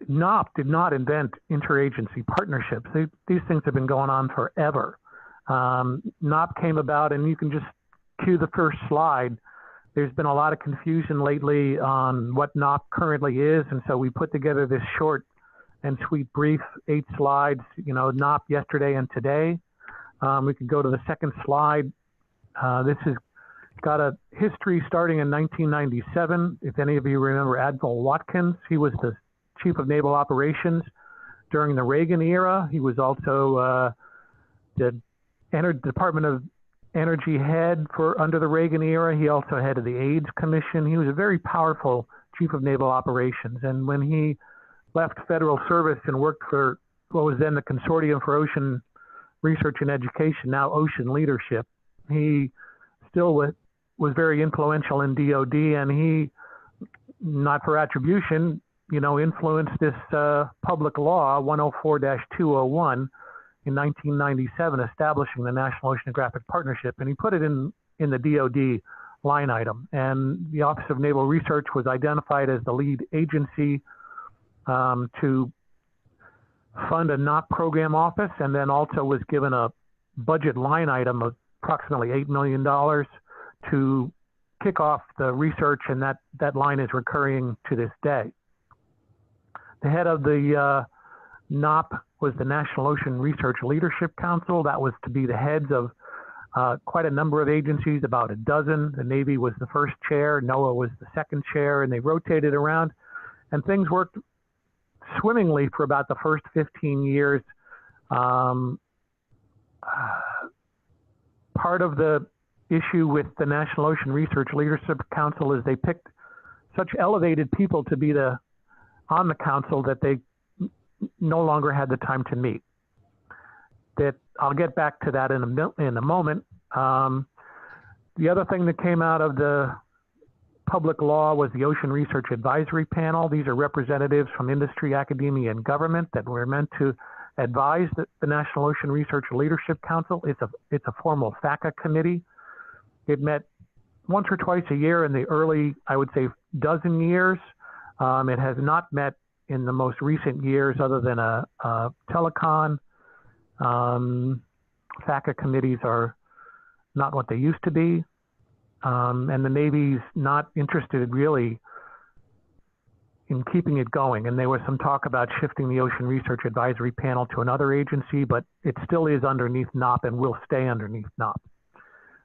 NOPP did not invent interagency partnerships. These things have been going on forever. NOPP came about, and you can just cue the first slide. There's been a lot of confusion lately on what NOPP currently is, and so we put together this short and sweet brief, 8 slides, NOPP yesterday and today. We can go to the second slide. This has got a history starting in 1997. If any of you remember Admiral Watkins, he was the Chief of Naval Operations during the Reagan era. He was also the Department of Energy head under the Reagan era. He also headed the AIDS Commission. He was a very powerful Chief of Naval Operations. And when he left federal service and worked for what was then the Consortium for Ocean Research and Education, now Ocean Leadership, he still was very influential in DOD, and he, not for attribution, influenced this public law 104-201 in 1997, establishing the National Oceanographic Partnership, and he put it in the DOD line item. And the Office of Naval Research was identified as the lead agency to fund a NOPP program office, and then also was given a budget line item of approximately $8 million to kick off the research, and that line is recurring to this day. The head of the NOPP was the National Ocean Research Leadership Council. That was to be the heads of quite a number of agencies, about a dozen. The Navy was the first chair, NOAA was the second chair, and they rotated around, and things worked swimmingly for about the first 15 years. Part of the issue with the National Ocean Research Leadership Council is they picked such elevated people to be on the council that they no longer had the time to meet. That I'll get back to that in a moment. The other thing that came out of the public law was the Ocean Research Advisory Panel. These are representatives from industry, academia, and government that were meant to advise the National Ocean Research Leadership Council. It's a formal FACA committee. It met once or twice a year in the early, I would say, dozen years. It has not met in the most recent years, other than a telecon. FACA committees are not what they used to be. And the Navy's not interested really in keeping it going. And there was some talk about shifting the Ocean Research Advisory Panel to another agency, but it still is underneath NOPP and will stay underneath NOPP.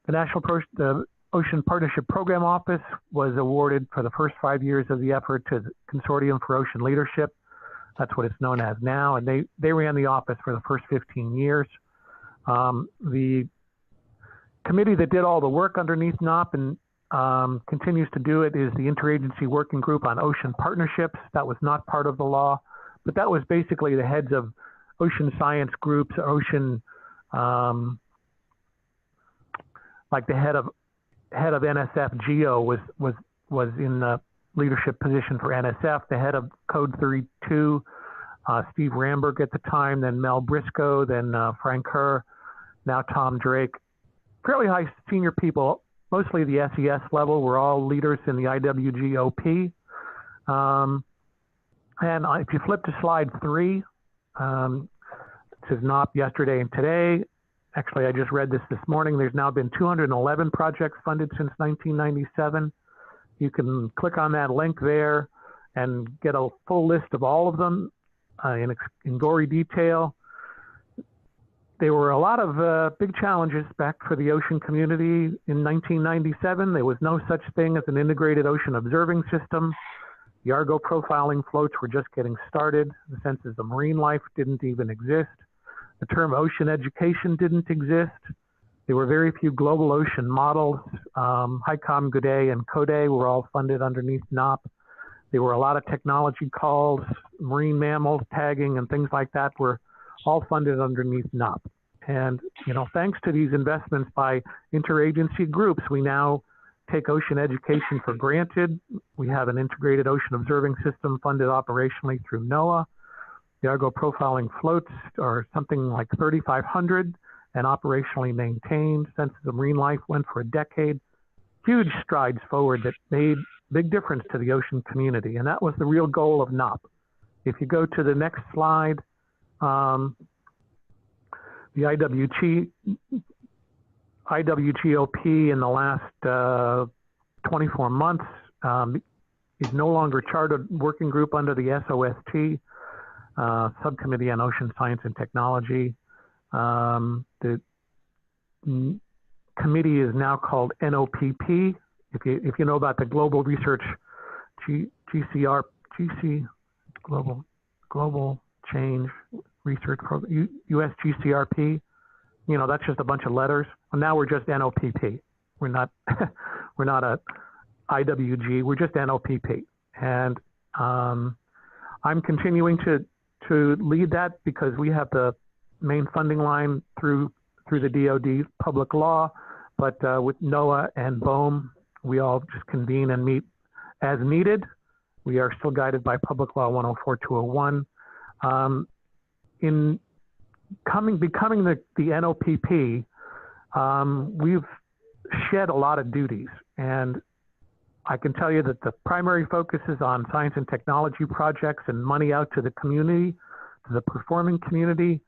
The Ocean Partnership Program Office was awarded for the first 5 years of the effort to the Consortium for Ocean Leadership. That's what it's known as now. And they ran the office for the first 15 years. The committee that did all the work underneath NOPP and continues to do it is the Interagency Working Group on Ocean Partnerships. That was not part of the law, but that was basically the heads of ocean science groups, like the head of NSF Geo was in the leadership position for NSF. The head of Code 32, Steve Ramberg at the time, then Mel Briscoe, then Frank Kerr, now Tom Drake. Fairly high senior people, mostly the SES level, were all leaders in the IWGOP. And if you flip to slide 3, it says NOPP yesterday and today. Actually, I just read this morning. There's now been 211 projects funded since 1997. You can click on that link there and get a full list of all of them in gory detail. There were a lot of big challenges back for the ocean community in 1997. There was no such thing as an integrated ocean observing system. The Argo profiling floats were just getting started. The census of marine life didn't even exist. The term ocean education didn't exist. There were very few global ocean models. HICOM, GODE, and CODE were all funded underneath NOPP. There were a lot of technology calls, marine mammals tagging, and things like that were all funded underneath NOPP. And, thanks to these investments by interagency groups, we now take ocean education for granted. We have an integrated ocean observing system funded operationally through NOAA. The Argo profiling floats are something like 3,500 and operationally maintained. Census of marine life went for a decade. Huge strides forward that made big difference to the ocean community. And that was the real goal of NOPP, If you go to the next slide, the IWGOP in the last 24 months is no longer chartered working group under the AOSST, Subcommittee on Ocean Science and Technology. The committee is now called NOPP. If you know about the Global Research Global Change Research Program, USGCRP, you know, that's just a bunch of letters. And now we're just NOPP. We're not we're not a IWG. We're just NOPP. And I'm continuing to lead that because we have the main funding line through the DoD public law, but with NOAA and BOEM, we all just convene and meet as needed. We are still guided by Public Law 104-201. In becoming the NOPP, we've shed a lot of duties, and I can tell you that the primary focus is on science and technology projects and money out to the community, to the performing community.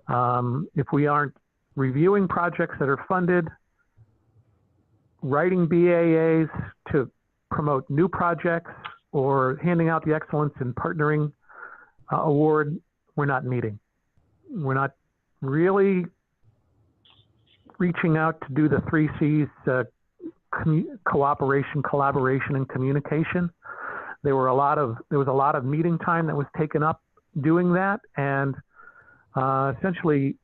If we aren't reviewing projects that are funded, writing BAAs to promote new projects, or handing out the Excellence in Partnering Award, we're not meeting. We're not really reaching out to do the 3 C's, cooperation, collaboration, and communication. There was a lot of meeting time that was taken up doing that, and essentially,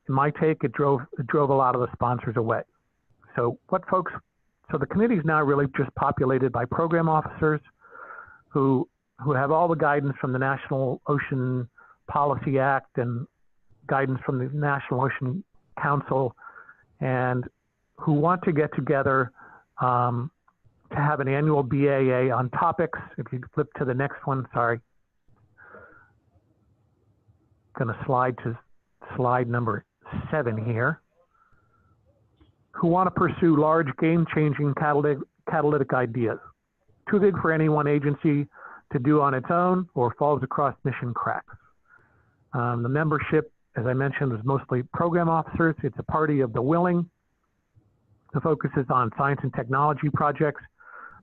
in my take, it drove a lot of the sponsors away. So the committee is now really just populated by program officers who have all the guidance from the National Ocean Policy Act and guidance from the National Ocean Council, and who want to get together to have an annual BAA on topics. If you flip to the next one, sorry. Going to slide to slide number 7 here. Who want to pursue large game-changing catalytic ideas. Too big for any one agency to do on its own or falls across mission cracks. The membership, as I mentioned, is mostly program officers. It's a party of the willing. The focus is on science and technology projects,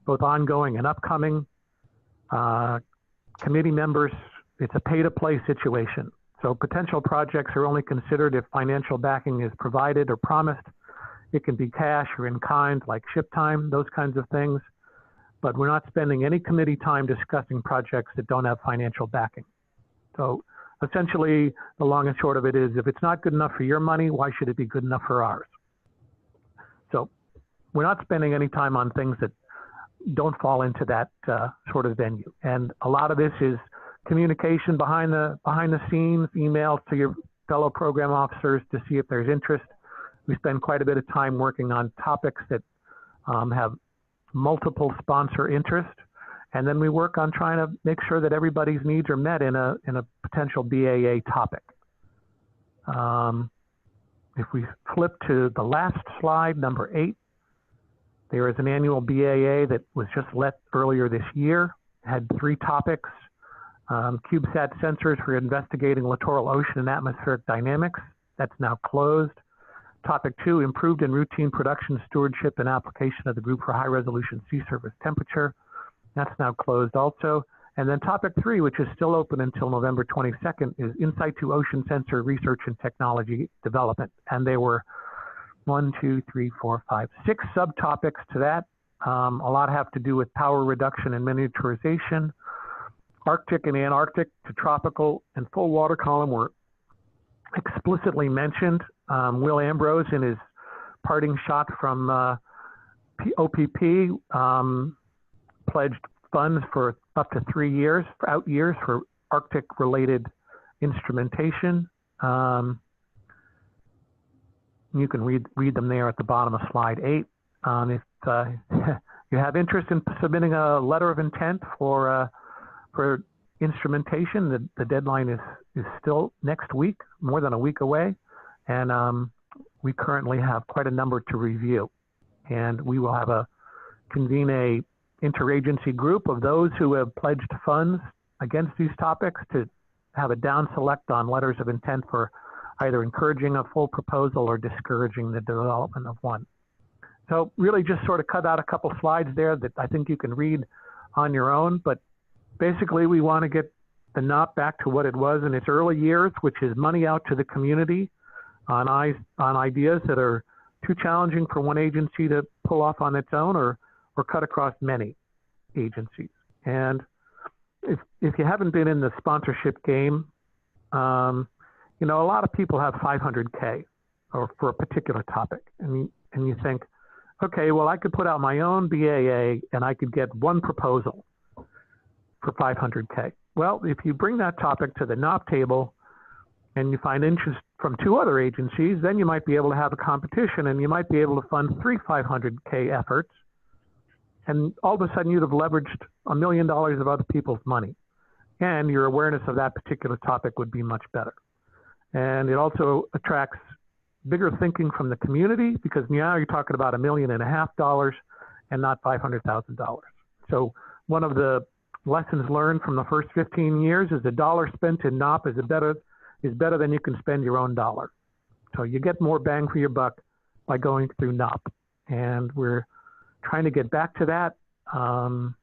both ongoing and upcoming. Committee members, it's a pay-to-play situation. So potential projects are only considered if financial backing is provided or promised. It can be cash or in kind, like ship time, those kinds of things. But we're not spending any committee time discussing projects that don't have financial backing. So essentially, the long and short of it is, if it's not good enough for your money, why should it be good enough for ours? So we're not spending any time on things that don't fall into that sort of venue. And a lot of this is communication behind the scenes, emails to your fellow program officers to see if there's interest. We spend quite a bit of time working on topics that have multiple sponsor interest, and then we work on trying to make sure that everybody's needs are met in a potential BAA topic. If we flip to the last slide, number 8, there is an annual BAA that was just let earlier this year. It had 3 topics. CubeSat sensors for investigating littoral ocean and atmospheric dynamics. That's now closed. Topic 2, improved and routine production stewardship and application of the Group for High Resolution Sea Surface Temperature. That's now closed also. And then topic 3, which is still open until November 22nd, is Insight to Ocean Sensor Research and Technology Development. And there were 6 subtopics to that. A lot have to do with power reduction and miniaturization. Arctic and Antarctic to tropical and full water column were explicitly mentioned. Will Ambrose, in his parting shot from OPP, pledged funds for up to 3 years, for out years, for Arctic-related instrumentation. You can read them there at the bottom of slide 8. If you have interest in submitting a letter of intent for instrumentation, the deadline is still next week, more than a week away. And we currently have quite a number to review. And we will have convene a interagency group of those who have pledged funds against these topics to have a down select on letters of intent for either encouraging a full proposal or discouraging the development of one. So really just sort of cut out a couple slides there that I think you can read on your own, but basically we want to get the NOPP back to what it was in its early years, which is money out to the community on ideas that are too challenging for one agency to pull off on its own or cut across many agencies. And if you haven't been in the sponsorship game, you know, a lot of people have 500K or for a particular topic. And you think, okay, well, I could put out my own BAA and I could get one proposal for 500K. Well, if you bring that topic to the NOPP table and you find interest from 2 other agencies, then you might be able to have a competition and you might be able to fund 3 500K efforts. And all of a sudden you'd have leveraged $1 million of other people's money. And your awareness of that particular topic would be much better. And it also attracts bigger thinking from the community because now you're talking about $1.5 million and not $500,000. So one of the lessons learned from the first 15 years is a dollar spent in NOPP is better than you can spend your own dollar. So you get more bang for your buck by going through NOPP. And we're trying to get back to that.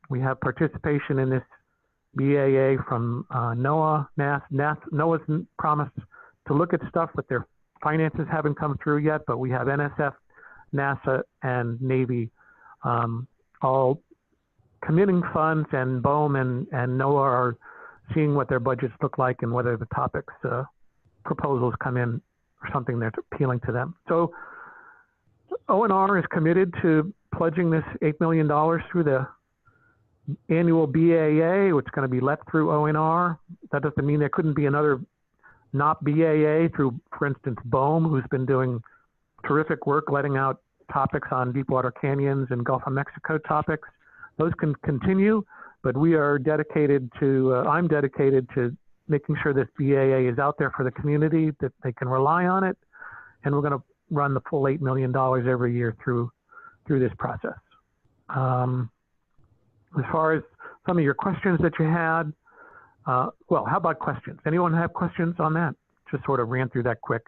We have participation in this BAA from NOAA. NOAA's promised to look at stuff, but their finances haven't come through yet. But we have NSF, NASA, and Navy all committing funds, and BOEM and NOAA are seeing what their budgets look like and whether the topics proposals come in or something that's appealing to them. So ONR is committed to pledging this $8 million through the annual BAA, which is going to be let through ONR. That doesn't mean there couldn't be another NOPP BAA through, for instance, BOEM, who's been doing terrific work letting out topics on Deepwater Canyons and Gulf of Mexico topics. Those can continue, but we are dedicated to, I'm dedicated to making sure this BAA is out there for the community, that they can rely on it. And we're going to run the full $8 million every year through this process. As far as some of your questions that you had, well, how about questions? Anyone have questions on that? Just sort of ran through that quick.